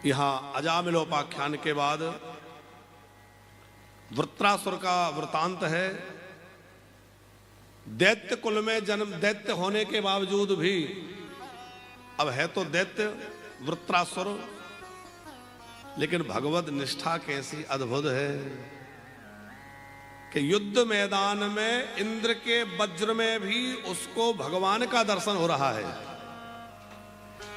यहां अजामिलोपाख्यान के बाद वृत्रासुर का वृतांत है। दैत्य कुल में जन्म, दैत्य होने के बावजूद भी अब है तो दैत्य वृत्रासुर, लेकिन भगवत निष्ठा कैसी अद्भुत है कि युद्ध मैदान में इंद्र के वज्र में भी उसको भगवान का दर्शन हो रहा है।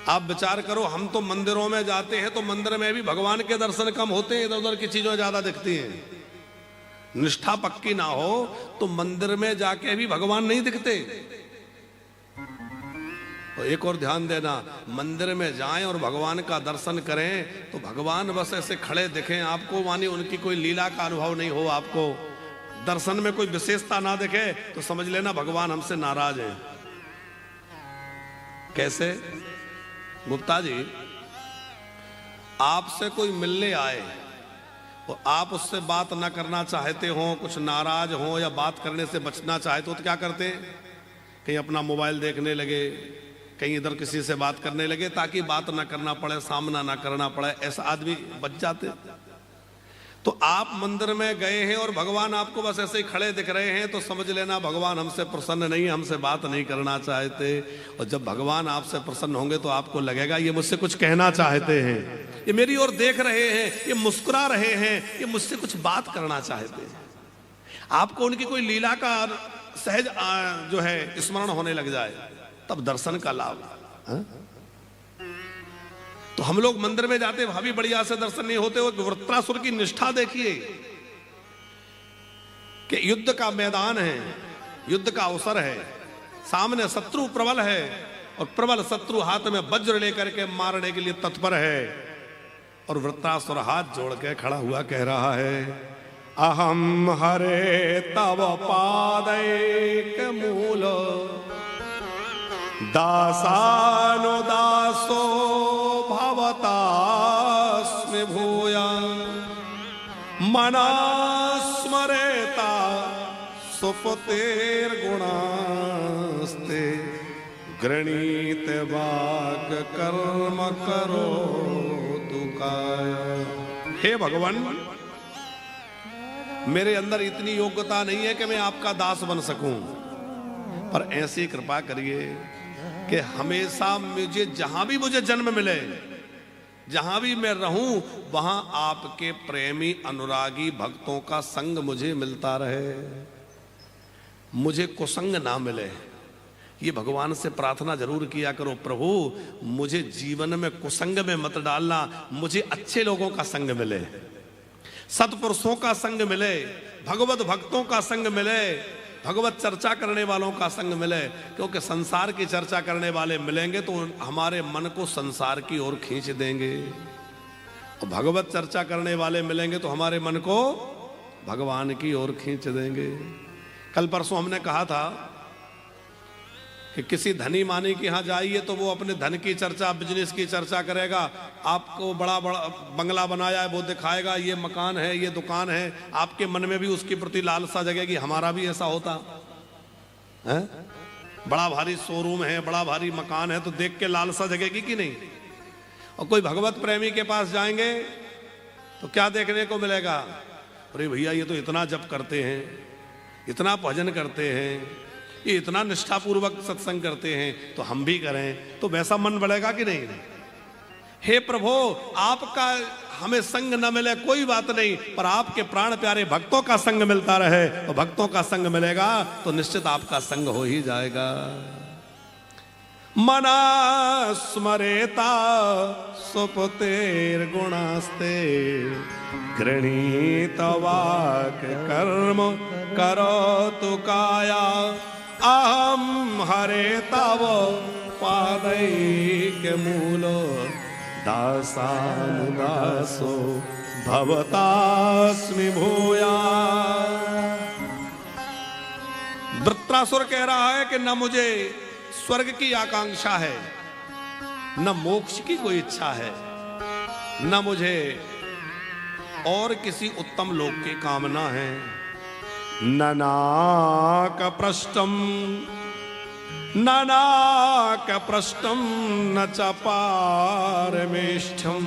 आप विचार करो, हम तो मंदिरों में जाते हैं तो मंदिर में भी भगवान के दर्शन कम होते हैं, इधर उधर की चीजें ज्यादा दिखती हैं। निष्ठा पक्की ना हो तो मंदिर में जाके भी भगवान नहीं दिखते। तो एक और ध्यान देना, मंदिर में जाएं और भगवान का दर्शन करें तो भगवान बस ऐसे खड़े दिखें आपको, माने उनकी कोई लीला का अनुभव नहीं हो, आपको दर्शन में कोई विशेषता ना दिखे तो समझ लेना भगवान हमसे नाराज हैं। कैसे? गुप्ता जी, आपसे कोई मिलने आए तो आप उससे बात ना करना चाहते हो, कुछ नाराज हो या बात करने से बचना चाहते हो तो क्या करते? कहीं अपना मोबाइल देखने लगे, कहीं इधर किसी से बात करने लगे ताकि बात ना करना पड़े, सामना ना करना पड़े, ऐसा आदमी बच जाते। तो आप मंदिर में गए हैं और भगवान आपको बस ऐसे ही खड़े दिख रहे हैं तो समझ लेना भगवान हमसे प्रसन्न नहीं है, हमसे बात नहीं करना चाहते। और जब भगवान आपसे प्रसन्न होंगे तो आपको लगेगा ये मुझसे कुछ कहना चाहते हैं, ये मेरी ओर देख रहे हैं, ये मुस्कुरा रहे हैं, ये मुझसे कुछ बात करना चाहते हैं। आपको उनकी कोई लीला का सहज जो है स्मरण होने लग जाए, तब दर्शन का लाभ। तो हम लोग मंदिर में जाते भाभी बढ़िया से दर्शन नहीं होते। वृत्रासुर की निष्ठा देखिए कि युद्ध का मैदान है, युद्ध का अवसर है, सामने शत्रु प्रबल है और प्रबल शत्रु हाथ में वज्र लेकर के मारने के लिए तत्पर है। और वृत्रासुर हाथ जोड़ के खड़ा हुआ कह रहा है, अहम हरे तव पादैक मूल दासानुदासो भवतास्मि भूया मना स्मरेता सुपतेर्गुणास्ते गृणीत वाक कर्म करो तुकाया। हे भगवान, मेरे अंदर इतनी योग्यता नहीं है कि मैं आपका दास बन सकूं, पर ऐसी कृपा करिए कि हमेशा मुझे जहां भी मुझे जन्म मिले, जहां भी मैं रहूं, वहां आपके प्रेमी अनुरागी भक्तों का संग मुझे मिलता रहे, मुझे कुसंग ना मिले। ये भगवान से प्रार्थना जरूर किया करो, प्रभु मुझे जीवन में कुसंग में मत डालना, मुझे अच्छे लोगों का संग मिले, सत्पुरुषों का संग मिले, भगवत भक्तों का संग मिले, भगवत चर्चा करने वालों का संग मिले। क्योंकि संसार की चर्चा करने वाले मिलेंगे तो हमारे मन को संसार की ओर खींच देंगे, और भगवत चर्चा करने वाले मिलेंगे तो हमारे मन को भगवान की ओर खींच देंगे। कल परसों हमने कहा था कि किसी धनी मानी के यहाँ जाइए तो वो अपने धन की चर्चा, बिजनेस की चर्चा करेगा, आपको बड़ा बड़ा बंगला बनाया है वो दिखाएगा, ये मकान है, ये दुकान है, आपके मन में भी उसके प्रति लालसा जगेगी, हमारा भी ऐसा होता है। बड़ा भारी शोरूम है, बड़ा भारी मकान है तो देख के लालसा जगेगी कि नहीं? और कोई भगवत प्रेमी के पास जाएंगे तो क्या देखने को मिलेगा? अरे भैया ये तो इतना जप करते हैं, इतना भजन करते हैं, ये इतना निष्ठापूर्वक सत्संग करते हैं, तो हम भी करें, तो वैसा मन बढ़ेगा कि नहीं? हे प्रभु, आपका हमें संग न मिले कोई बात नहीं, पर आपके प्राण प्यारे भक्तों का संग मिलता रहे, तो भक्तों का संग मिलेगा तो निश्चित आपका संग हो ही जाएगा। मना स्मरेता सुपतेर गुणास्ते गृणीत वाक कर्म करो तुकाया अहम हरे तव पादैक मूलो दासानुदासो भवतास्मि भूया। वृत्रासुर कह रहा है कि न मुझे स्वर्ग की आकांक्षा है, न मोक्ष की कोई इच्छा है, न मुझे और किसी उत्तम लोक की कामना है। ननाक पृष्ठम नानाकपृष्टं न च पारमेष्ठ्यं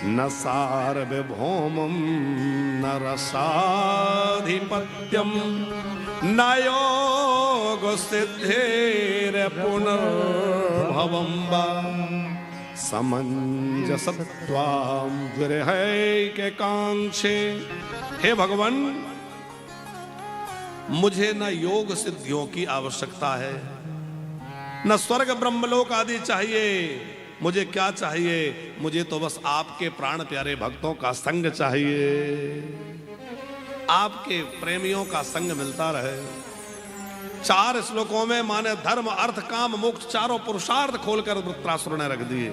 न सार्वभौमं न रसाधिपत्यं न योगसिद्धिर्पुनर्भवं वा समंजसत्वां विरहैककांक्षे। हे भगवान, मुझे न योग सिद्धियों की आवश्यकता है, न स्वर्ग ब्रह्मलोक आदि चाहिए। मुझे क्या चाहिए? मुझे तो बस आपके प्राण प्यारे भक्तों का संग चाहिए, आपके प्रेमियों का संग मिलता रहे। 4 श्लोकों में माने धर्म अर्थ काम मोक्ष चारों पुरुषार्थ खोलकर वृत्रासुर ने रख दिए।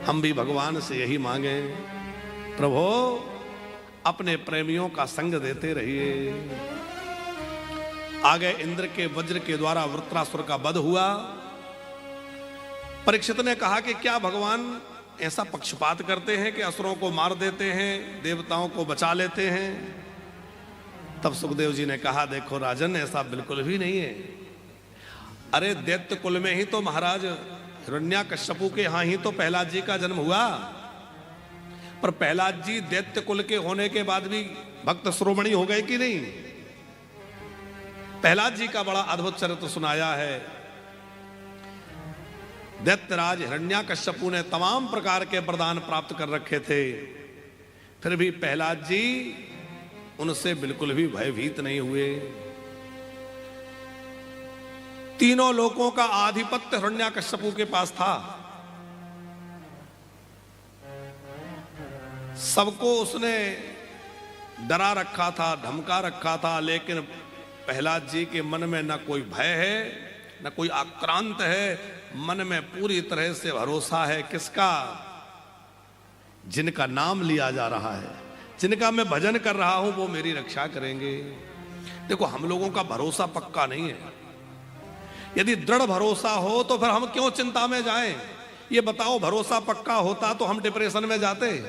हम भी भगवान से यही मांगे, प्रभु अपने प्रेमियों का संग देते रहिए। आगे इंद्र के वज्र के द्वारा वृत्रासुर का वध हुआ। परीक्षित ने कहा कि क्या भगवान ऐसा पक्षपात करते हैं कि असुरों को मार देते हैं, देवताओं को बचा लेते हैं? तब सुखदेव जी ने कहा, देखो राजन, ऐसा बिल्कुल भी नहीं है। अरे दैत्य कुल में ही तो महाराज हिरण्याकश्यपु के यहाँ ही तो प्रहलाद जी का जन्म हुआ। पर प्रहलाद जी दैत्य कुल के होने के बाद भी भक्त शिरोमणि हो गए कि नहीं? प्रहलाद जी का बड़ा अद्भुत चरित्र सुनाया है। दैत्यराज हिरण्याकश्यपु ने तमाम प्रकार के वरदान प्राप्त कर रखे थे, फिर भी प्रहलाद जी उनसे बिल्कुल भी भयभीत नहीं हुए। तीनों लोकों का आधिपत्य हिरण्याकश्यपु के पास था। सबको उसने डरा रखा था, धमका रखा था, लेकिन प्रहलाद जी के मन में न कोई भय है, न कोई आक्रांत है। मन में पूरी तरह से भरोसा है। किसका? जिनका नाम लिया जा रहा है, जिनका मैं भजन कर रहा हूं, वो मेरी रक्षा करेंगे। देखो, हम लोगों का भरोसा पक्का नहीं है। यदि दृढ़ भरोसा हो तो फिर हम क्यों चिंता में जाएं? ये बताओ, भरोसा पक्का होता तो हम डिप्रेशन में जाते,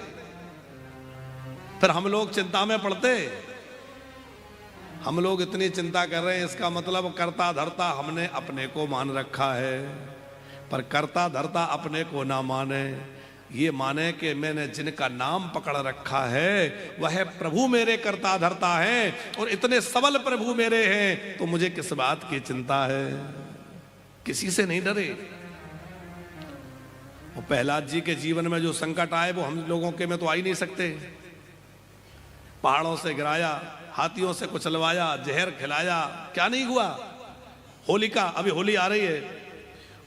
फिर हम लोग चिंता में पड़ते। हम लोग इतनी चिंता कर रहे हैं, इसका मतलब करता धरता हमने अपने को मान रखा है। पर करता धरता अपने को ना माने, ये माने कि मैंने जिनका नाम पकड़ रखा है वह प्रभु मेरे करता धरता है, और इतने सबल प्रभु मेरे हैं, तो मुझे किस बात की चिंता है? किसी से नहीं डरे। और प्रहलाद जी के जीवन में जो संकट आए वो हम लोगों के में तो आ ही नहीं सकते। पहाड़ों से गिराया, हाथियों से कुचलवाया, जहर खिलाया, क्या नहीं हुआ? होलिका, अभी होली आ रही है,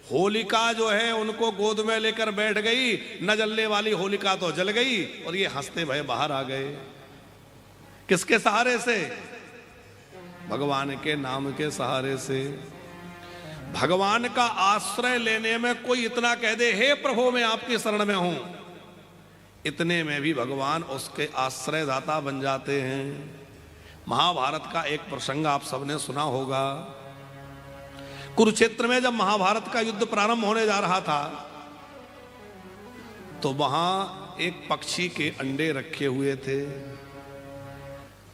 होलिका जो है उनको गोद में लेकर बैठ गई। न जलने वाली होलिका तो जल गई, और ये हंसते भय बाहर आ गए। किसके सहारे से? भगवान के नाम के सहारे से। भगवान का आश्रय लेने में कोई इतना कह दे, हे प्रभु मैं आपकी शरण में हूं, इतने में भी भगवान उसके आश्रयदाता बन जाते हैं। महाभारत का एक प्रसंग आप सबने सुना होगा। कुरुक्षेत्र में जब महाभारत का युद्ध प्रारंभ होने जा रहा था, तो वहां एक पक्षी के अंडे रखे हुए थे।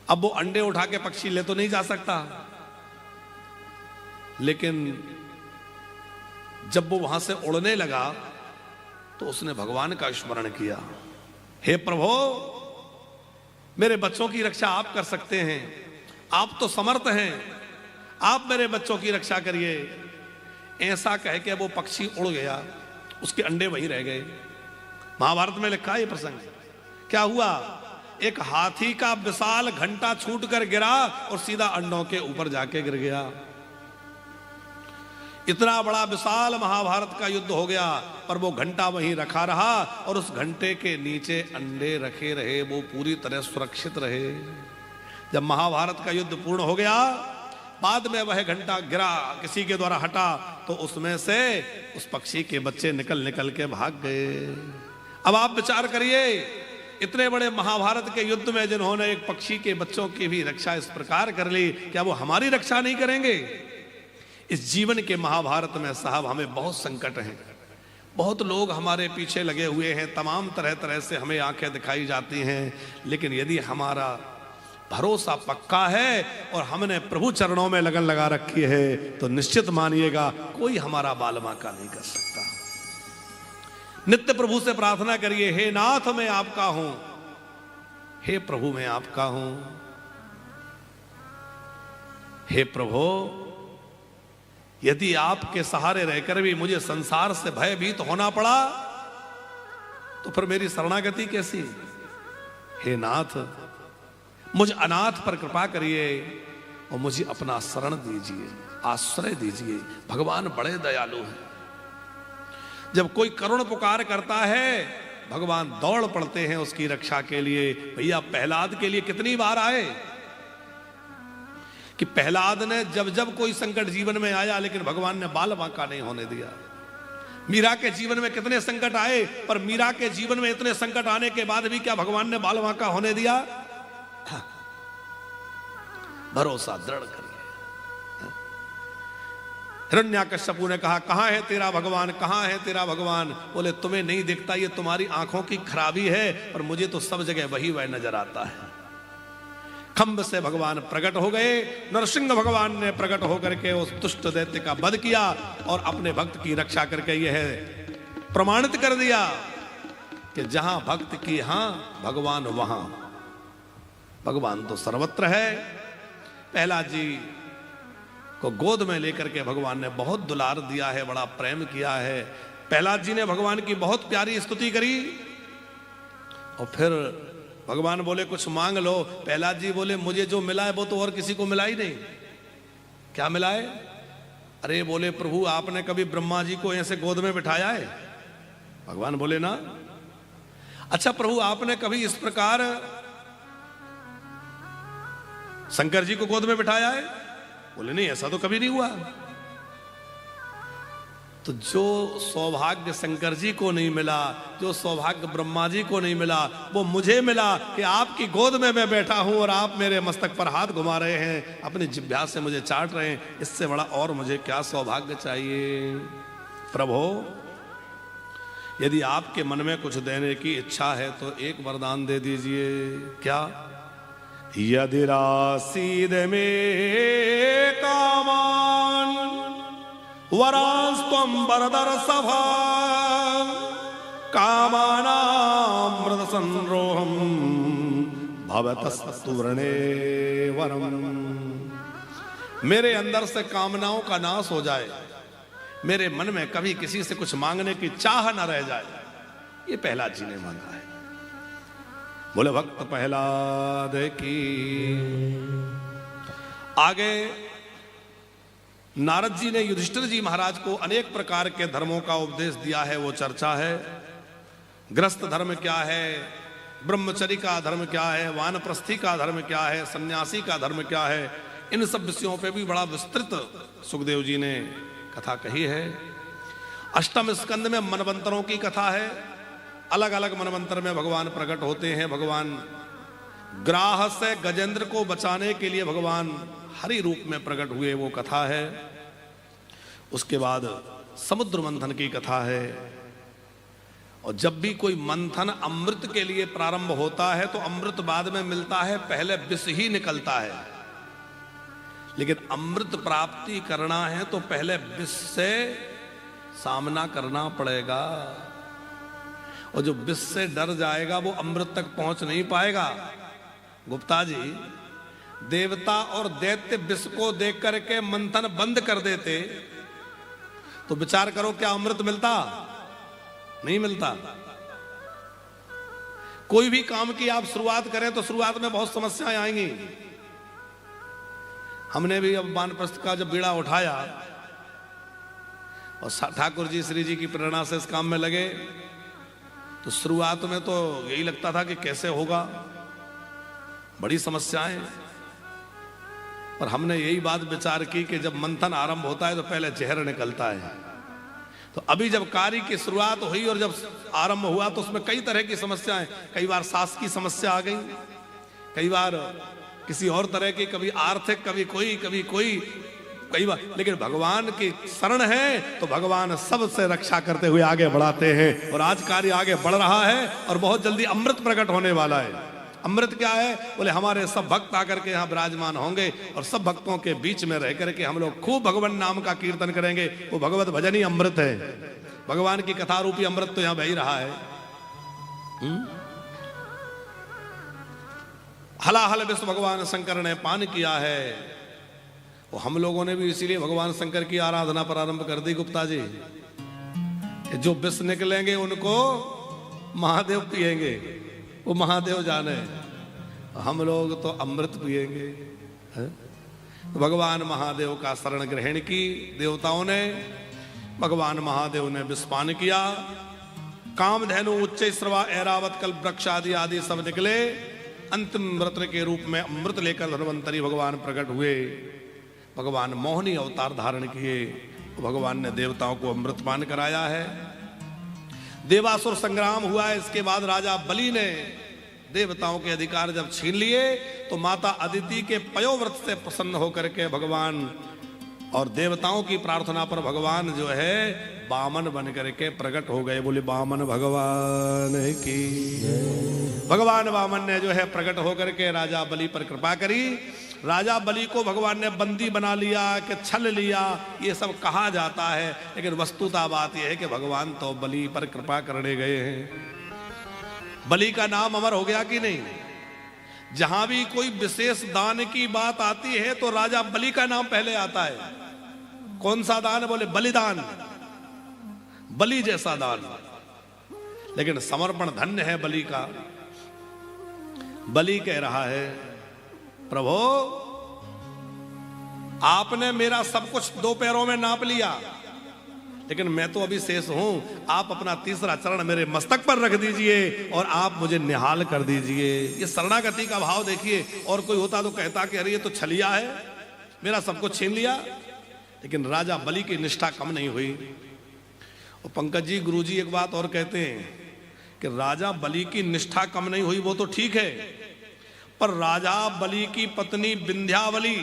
अब वो अंडे उठा के पक्षी ले तो नहीं जा सकता, लेकिन जब वो वहां से उड़ने लगा तो उसने भगवान का स्मरण किया। हे प्रभु, मेरे बच्चों की रक्षा आप कर सकते हैं, आप तो समर्थ हैं, आप मेरे बच्चों की रक्षा करिए। ऐसा कह के वो पक्षी उड़ गया, उसके अंडे वहीं रह गए। महाभारत में लिखा है ये प्रसंग। क्या हुआ? एक हाथी का विशाल घंटा छूटकर गिरा और सीधा अंडों के ऊपर जाके गिर गया। इतना बड़ा विशाल महाभारत का युद्ध हो गया, पर वो घंटा वहीं रखा रहा, और उस घंटे के नीचे अंडे रखे रहे, वो पूरी तरह सुरक्षित रहे। जब महाभारत का युद्ध पूर्ण हो गया, बाद में वह घंटा गिरा, किसी के द्वारा हटा, तो उसमें से उस पक्षी के बच्चे निकल निकल के भाग गए। अब आप विचार करिए, इतने बड़े महाभारत के युद्ध में जिन्होंने एक पक्षी के बच्चों की भी रक्षा इस प्रकार कर ली, क्या वो हमारी रक्षा नहीं करेंगे? इस जीवन के महाभारत में साहब हमें बहुत संकट हैं, बहुत लोग हमारे पीछे लगे हुए हैं, तमाम तरह तरह से हमें आंखें दिखाई जाती हैं, लेकिन यदि हमारा भरोसा पक्का है और हमने प्रभु चरणों में लगन लगा रखी है, तो निश्चित मानिएगा कोई हमारा बाल बांका नहीं कर सकता। नित्य प्रभु से प्रार्थना करिए, हे नाथ मैं आपका हूं, हे प्रभु मैं आपका हूं। हे प्रभु, यदि आपके सहारे रहकर भी मुझे संसार से भयभीत होना पड़ा तो फिर मेरी शरणागति कैसी? हे नाथ, मुझ अनाथ पर कृपा करिए और मुझे अपना शरण दीजिए, आश्रय दीजिए। भगवान बड़े दयालु हैं। जब कोई करुण पुकार करता है, भगवान दौड़ पड़ते हैं उसकी रक्षा के लिए। भैया प्रहलाद के लिए कितनी बार आए कि प्रहलाद ने जब जब कोई संकट जीवन में आया, लेकिन भगवान ने बाल बांका नहीं होने दिया। मीरा के जीवन में कितने संकट आए, पर मीरा के जीवन में इतने संकट आने के बाद भी क्या भगवान ने बाल बांका होने दिया? भरोसा दृढ़ करिए। हिरण्याकश्यपु ने कहा, कहां है तेरा भगवान, कहां है तेरा भगवान? बोले, तुम्हें नहीं दिखता, ये तुम्हारी आंखों की खराबी है, पर मुझे तो सब जगह वही वह नजर आता है। खंभ से भगवान प्रकट हो गए। नरसिंह भगवान ने प्रकट होकर के उस दुष्ट दैत्य का वध किया और अपने भक्त की रक्षा करके यह प्रमाणित कर दिया कि जहां भक्त की हां, भगवान वहां। भगवान तो सर्वत्र है। प्रहलाद जी को गोद में लेकर के भगवान ने बहुत दुलार दिया है, बड़ा प्रेम किया है। प्रहलाद जी ने भगवान की बहुत प्यारी स्तुति करी और फिर भगवान बोले, कुछ मांग लो। प्रहलाद जी बोले, मुझे जो मिला है वो तो और किसी को मिला ही नहीं। क्या मिला है? अरे बोले, प्रभु आपने कभी ब्रह्मा जी को ऐसे गोद में बिठाया है? भगवान बोले, ना। अच्छा प्रभु, आपने कभी इस प्रकार शंकर जी को गोद में बिठाया है? बोले, नहीं, ऐसा तो कभी नहीं हुआ। तो जो सौभाग्य शंकर जी को नहीं मिला, जो सौभाग्य ब्रह्मा जी को नहीं मिला, वो मुझे मिला कि आपकी गोद में मैं बैठा हूं और आप मेरे मस्तक पर हाथ घुमा रहे हैं, अपनी जिह्वा से मुझे चाट रहे हैं। इससे बड़ा और मुझे क्या सौभाग्य चाहिए? प्रभु, यदि आपके मन में कुछ देने की इच्छा है तो एक वरदान दे दीजिए। क्या? यदि रासीद में कामान वरांस्त्वं वरदर सभा कामानामृत संरोहम भवतस्तु वृणे वरम। मेरे अंदर से कामनाओं का नाश हो जाए, मेरे मन में कभी किसी से कुछ मांगने की चाह न रह जाए, ये प्रहलाद जी ने मांगा है। बोले भक्त प्रहलाद की। आगे नारद जी ने युधिष्ठिर जी महाराज को अनेक प्रकार के धर्मों का उपदेश दिया है, वो चर्चा है। गृहस्थ धर्म क्या है, ब्रह्मचर्य का धर्म क्या है, वानप्रस्थी का धर्म क्या है, सन्यासी का धर्म क्या है, इन सब विषयों पे भी बड़ा विस्तृत सुखदेव जी ने कथा कही है। अष्टम स्कंद में मनवंतरों की कथा है। अलग अलग मनवंतर में भगवान प्रकट होते हैं। भगवान ग्राह से गजेंद्र को बचाने के लिए भगवान हरि रूप में प्रकट हुए, वो कथा है। उसके बाद समुद्र मंथन की कथा है। और जब भी कोई मंथन अमृत के लिए प्रारंभ होता है तो अमृत बाद में मिलता है, पहले विष ही निकलता है। लेकिन अमृत प्राप्ति करना है तो पहले विष से सामना करना पड़ेगा। और जो विष से डर जाएगा वो अमृत तक पहुंच नहीं पाएगा। गुप्ता जी, देवता और दैत्य विष को देख करके मंथन बंद कर देते तो विचार करो, क्या अमृत मिलता? नहीं मिलता। कोई भी काम की आप शुरुआत करें तो शुरुआत में बहुत समस्याएं आएंगी। हमने भी अब वानप्रस्थ का जब बीड़ा उठाया और ठाकुर जी श्री जी की प्रेरणा से इस काम में लगे तो शुरुआत में तो यही लगता था कि कैसे होगा, बड़ी समस्याएं। पर हमने यही बात विचार की कि जब मंथन आरंभ होता है तो पहले जहर निकलता है। तो अभी जब कार्य की शुरुआत हुई और जब आरंभ हुआ तो उसमें कई तरह की समस्याएं, कई बार सांस की समस्या आ गई, कई बार किसी और तरह की, कभी आर्थिक, कभी कोई कई बार। लेकिन भगवान की शरण है तो भगवान सबसे रक्षा करते हुए आगे बढ़ाते हैं। और आज कार्य आगे बढ़ रहा है और बहुत जल्दी अमृत प्रकट होने वाला है। अमृत क्या है? बोले हमारे सब भक्त आकर के यहाँ विराजमान होंगे और सब भक्तों के बीच में रह करके हम लोग खूब भगवान नाम का कीर्तन करेंगे। वो भगवत भजन ही अमृत है। भगवान की कथा रूपी अमृत तो यहाँ बह ही रहा है। हलाहल विश्व भगवान शंकर ने पान किया है। वो हम लोगों ने भी इसीलिए भगवान शंकर की आराधना प्रारंभ कर दी गुप्ता जी। जो विष निकलेंगे उनको महादेव पिएंगे, वो महादेव जाने, हम लोग तो अमृत पिएंगे। तो भगवान महादेव का शरण ग्रहण की देवताओं ने। भगवान महादेव ने विषपान किया। कामधेनु, उच्च श्रवा, ऐरावत, कल्प वृक्ष आदि आदि सब निकले। अंतिम व्रत के रूप में अमृत लेकर धन्वंतरी भगवान प्रकट हुए। भगवान मोहिनी अवतार धारण किए। भगवान ने देवताओं को अमृतपान कराया है। देवासुर संग्राम हुआ है। इसके बाद राजा बलि ने देवताओं के अधिकार जब छीन लिए तो माता अदिति के पयोव्रत से प्रसन्न होकर के भगवान और देवताओं की प्रार्थना पर भगवान जो है वामन बन करके प्रकट हो गए। बोले वामन भगवान की। भगवान वामन ने जो है प्रकट होकर के राजा बलि पर कृपा करी। राजा बलि को भगवान ने बंदी बना लिया कि छल लिया, ये सब कहा जाता है, लेकिन वस्तुतः बात यह है कि भगवान तो बलि पर कृपा करने गए हैं। बलि का नाम अमर हो गया कि नहीं? जहां भी कोई विशेष दान की बात आती है तो राजा बलि का नाम पहले आता है। कौन सा दान? बोले बलिदान, बलि जैसा दान। लेकिन समर्पण धन्य है बलि का। बलि कह रहा है प्रभु आपने मेरा सब कुछ 2 पैरों में नाप लिया, लेकिन मैं तो अभी शेष हूं। आप अपना तीसरा चरण मेरे मस्तक पर रख दीजिए और आप मुझे निहाल कर दीजिए। ये शरणागति का भाव देखिए। और कोई होता तो कहता कि अरे ये तो छलिया है, मेरा सब कुछ छीन लिया। लेकिन राजा बलि की निष्ठा कम नहीं हुई। और पंकज जी, गुरु जी एक बात और कहते हैं कि राजा बलि की निष्ठा कम नहीं हुई, वो तो ठीक है, पर राजा बलि की पत्नी विंध्यावली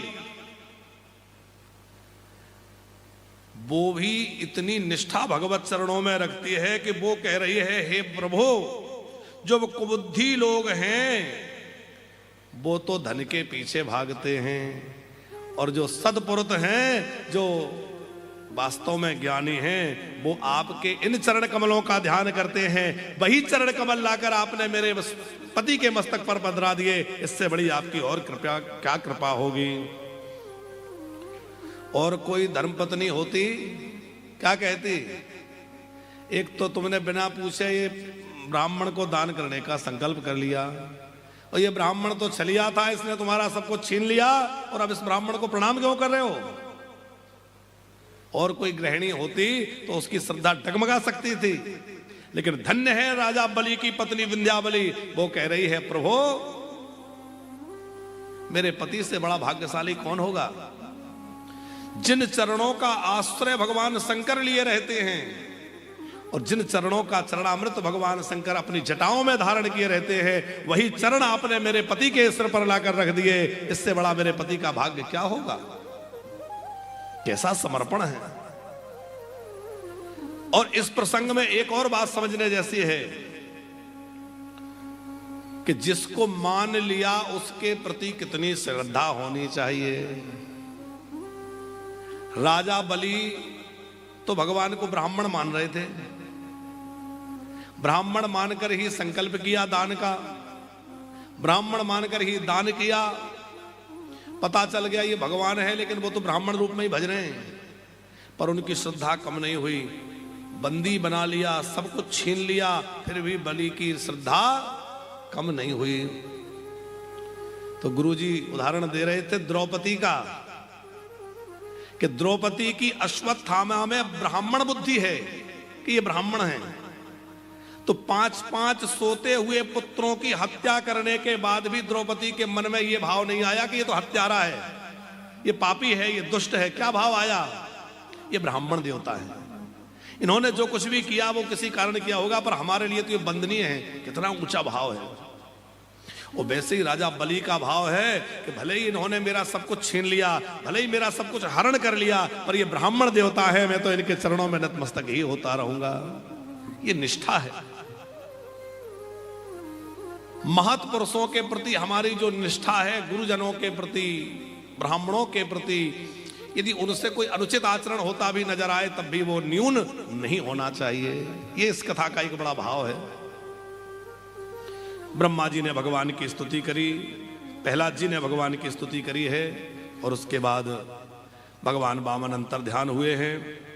वो भी इतनी निष्ठा भगवत चरणों में रखती है कि वो कह रही है हे प्रभु, जो कुबुद्धि लोग हैं वो तो धन के पीछे भागते हैं, और जो सदपुरुष हैं, जो वास्तव में ज्ञानी हैं, वो आपके इन चरण कमलों का ध्यान करते हैं। वही चरण कमल लाकर आपने मेरे पति के मस्तक पर पधरा दिए। इससे बड़ी आपकी और कृपा क्या कृपा होगी। और कोई धर्मपत्नी होती क्या कहती? एक तो तुमने बिना पूछे ये ब्राह्मण को दान करने का संकल्प कर लिया, और ये ब्राह्मण तो छलिया था, इसने तुम्हारा सब कुछ छीन लिया, और अब इस ब्राह्मण को प्रणाम क्यों कर रहे हो? और कोई गृहिणी होती तो उसकी श्रद्धा डगमगा सकती थी। लेकिन धन्य है राजा बलि की पत्नी विंध्यावली, वो कह रही है प्रभु मेरे पति से बड़ा भाग्यशाली कौन होगा, जिन चरणों का आश्रय भगवान शंकर लिए रहते हैं, और जिन चरणों का चरणामृत भगवान शंकर अपनी जटाओं में धारण किए रहते हैं, वही चरण आपने मेरे पति के सिर पर लाकर रख दिए। इससे बड़ा मेरे पति का भाग्य क्या होगा। कैसा समर्पण है। और इस प्रसंग में एक और बात समझने जैसी है कि जिसको मान लिया उसके प्रति कितनी श्रद्धा होनी चाहिए। राजा बलि तो भगवान को ब्राह्मण मान रहे थे, ब्राह्मण मानकर ही संकल्प किया दान का, ब्राह्मण मानकर ही दान किया। पता चल गया ये भगवान है, लेकिन वो तो ब्राह्मण रूप में ही भज रहे हैं। पर उनकी श्रद्धा कम नहीं हुई, बंदी बना लिया, सब कुछ छीन लिया, फिर भी बलि की श्रद्धा कम नहीं हुई। तो गुरुजी उदाहरण दे रहे थे द्रौपदी का, कि द्रौपदी की अश्वत्थामा में ब्राह्मण बुद्धि है कि ये ब्राह्मण है। तो 5-5 सोते हुए पुत्रों की हत्या करने के बाद भी द्रौपदी के मन में ये भाव नहीं आया कि ये तो हत्यारा है, ये पापी है, ये दुष्ट है। क्या भाव आया? ये ब्राह्मण देवता है, इन्होंने जो कुछ भी किया वो किसी कारण किया होगा, पर हमारे लिए तो ये बंदनीय है। कितना ऊंचा भाव है। और वैसे ही राजा बलि का भाव है कि भले ही इन्होंने मेरा सब कुछ छीन लिया, भले ही मेरा सब कुछ हरण कर लिया, पर ये ब्राह्मण देवता है, मैं तो इनके चरणों में नतमस्तक ही होता रहूंगा। ये निष्ठा है। महत्पुरुषों के प्रति हमारी जो निष्ठा है, गुरुजनों के प्रति, ब्राह्मणों के प्रति, यदि उनसे कोई अनुचित आचरण होता भी नजर आए तब भी वो न्यून नहीं होना चाहिए। ये इस कथा का एक बड़ा भाव है। ब्रह्मा जी ने भगवान की स्तुति करी, प्रहलाद जी ने भगवान की स्तुति करी है, और उसके बाद भगवान वामन अंतर ध्यान हुए हैं।